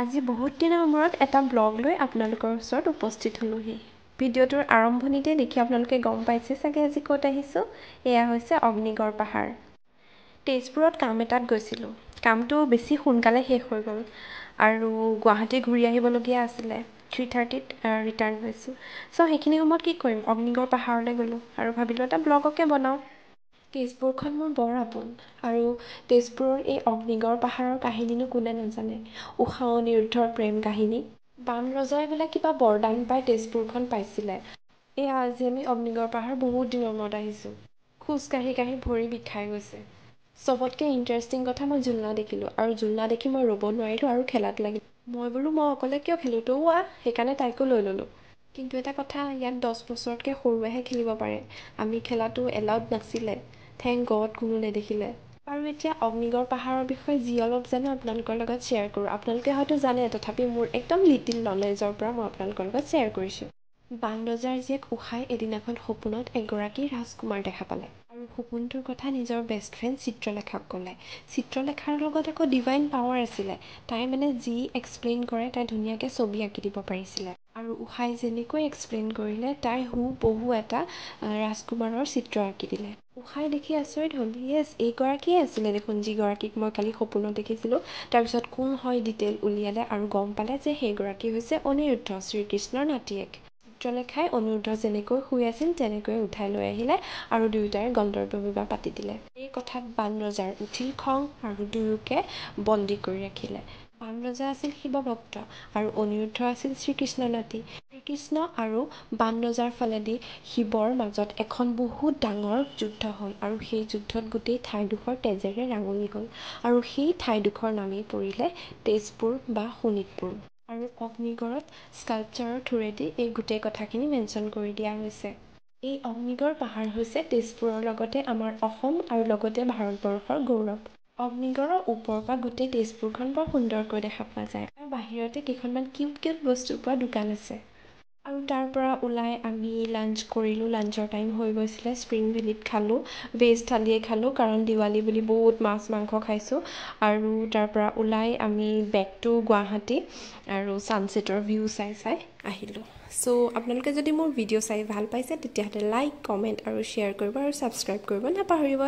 আজি বহুত দিনৰ মূৰত এটা ব্লগ লৈ আপোনালোকৰ ওচৰত উপস্থিত হ'লোহি। ভিডিঅ'টোৰ আৰম্ভণিতে দেখি আপোনালোকে গম পাইছে চাগে আজি ক'ত আহিছোঁ। এয়া হৈছে অগ্নিগড় পাহাৰ। তেজপুৰত কাম এটাত গৈছিলোঁ। কামটো বেছি সোনকালে শেষ হৈ গ'ল আৰু গুৱাহাটী ঘূৰি আহিবলগীয়া আছিলে। 3:30ত ৰিটাৰ্ণ হৈছোঁ। চ' সেইখিনি সময়ত কি কৰিম, অগ্নিগড় পাহাৰলৈ গ'লোঁ আৰু ভাবিলোঁ এটা ব্লগকে বনাওঁ। তেজপুৰখন মোৰ বৰ আপোন আৰু তেজপুৰৰ এই অগ্নিগড় পাহাৰৰ কাহিনীনো কোনে নাজানে। ঊষা অনিৰুদ্ধৰ প্ৰেম কাহিনী। বান ৰজাই বোলে কিবা বৰদান পাই তেজপুৰখন পাইছিলে। এয়া আজি আমি অগ্নিগড় পাহাৰ বহুত দিনৰ মূৰত আহিছোঁ। খোজ কাঢ়ি কাঢ়ি ভৰি বিষাই গৈছে। চবতকৈ ইণ্টাৰেষ্টিং কথা, মই জোলনা দেখিলোঁ আৰু জোলনা দেখি মই ৰ'ব নোৱাৰিলোঁ আৰু খেলাত লাগিলোঁ। মই বোলো মই অকলে কিয় খেলোঁ, তয়ো আহ। সেইকাৰণে তাইকো লৈ ল'লোঁ। কিন্তু এটা কথা, ইয়াত 10 বছৰতকৈ সৰুৱেহে খেলিব পাৰে। আমি খেলাটো এলাউড নাছিলে। থেংক গড কোনো নেদেখিলে। আৰু এতিয়া অগ্নিগড় পাহাৰৰ বিষয়ে যি অলপ জানো আপোনালোকৰ লগত শ্বেয়াৰ কৰোঁ। আপোনালোকে হয়তো জানে, তথাপি মোৰ একদম লিটিল নলেজৰ পৰা মই আপোনালোকৰ লগত শ্বেয়াৰ কৰিছোঁ। বান ৰজাৰ জীয়েক ঊষাই এদিনাখন সপোনত এগৰাকী ৰাজকুমাৰ দেখা পালে আৰু সপোনটোৰ কথা নিজৰ বেষ্ট ফ্ৰেণ্ড চিত্ৰলেখাক ক'লে। চিত্ৰলেখাৰ লগত আকৌ ডিভাইন পাৱাৰ আছিলে। তাই মানে যি এক্সপ্লেইন কৰে তাই ধুনীয়াকৈ ছবি আঁকি দিব পাৰিছিলে। আৰু ঊষাই যেনেকৈ এক্সপ্লেইন কৰিলে তাই হুবহু এটা ৰাজকুমাৰৰ চিত্ৰ আঁকি দিলে। ঊষাই দেখি আচৰিত হ'ল, য়েছ এইগৰাকীয়ে আছিলে দেখোন যিগৰাকীক মই কালি সপোনত দেখিছিলোঁ। তাৰপিছত কোন হয় ডিটেইল উলিয়ালে আৰু গম পালে যে সেইগৰাকী হৈছে অনিৰুদ্ধ, শ্ৰীকৃষ্ণৰ নাতিয়েক। চিত্ৰলেখাই অনিৰুদ্ধ যেনেকৈ শুই আছিল তেনেকৈ উঠাই লৈ আহিলে আৰু দুয়োটাৰে গন্ধৰ্ব বিবাহ পাতি দিলে। এই কথাত বান ৰজাৰ উঠিল খং আৰু দুয়োকে বন্দী কৰি ৰাখিলে। বান ৰজা আছিল শিৱ ভক্ত আৰু অনিৰুদ্ধ আছিল শ্ৰীকৃষ্ণৰ নাতি। শ্ৰীকৃষ্ণ আৰু বান ৰজাৰ ফালেদি শিৱৰ মাজত এখন বহুত ডাঙৰ যুদ্ধ হ'ল আৰু সেই যুদ্ধত গোটেই ঠাইডোখৰ তেজেৰে ৰাঙলী হ'ল আৰু সেই ঠাইডোখৰ নামেই পৰিলে তেজপুৰ বা শোণিতপুৰ। আৰু অগ্নিগড়ত স্কাল্পচাৰৰ থ্ৰুৱেদি এই গোটেই কথাখিনি মেনশ্যন কৰি দিয়া হৈছে। এই অগ্নিগড় পাহাৰ হৈছে তেজপুৰৰ লগতে আমাৰ অসম আৰু লগতে ভাৰতবৰ্ষৰ গৌৰৱ। অগ্নিগড়ৰ ওপৰৰ পৰা গোটেই তেজপুৰখন বৰ সুন্দৰকৈ দেখা পোৱা যায় আৰু বাহিৰতে কেইখনমান কিউট কিউট বস্তু পোৱা দোকান আছে। আৰু তাৰ পৰা ওলাই আমি লাঞ্চ কৰিলোঁ। লাঞ্চৰ টাইম হৈ গৈছিলে। স্প্ৰিং ভেলীত খালোঁ, ভেজ থালিয়ে খালোঁ কাৰণ দিৱালী বুলি বহুত মাছ মাংস খাইছোঁ। আৰু তাৰ পৰা ওলাই আমি বেক টু গুৱাহাটী আৰু ছানছেটৰ ভিউ চাই চাই আহিলোঁ। চ' আপোনালোকে যদি মোৰ ভিডিঅ' চাই ভাল পাইছে তেতিয়াহ'লে লাইক, কমেণ্ট আৰু শ্বেয়াৰ কৰিব আৰু ছাবস্ক্ৰাইব কৰিব নাপাহৰিব।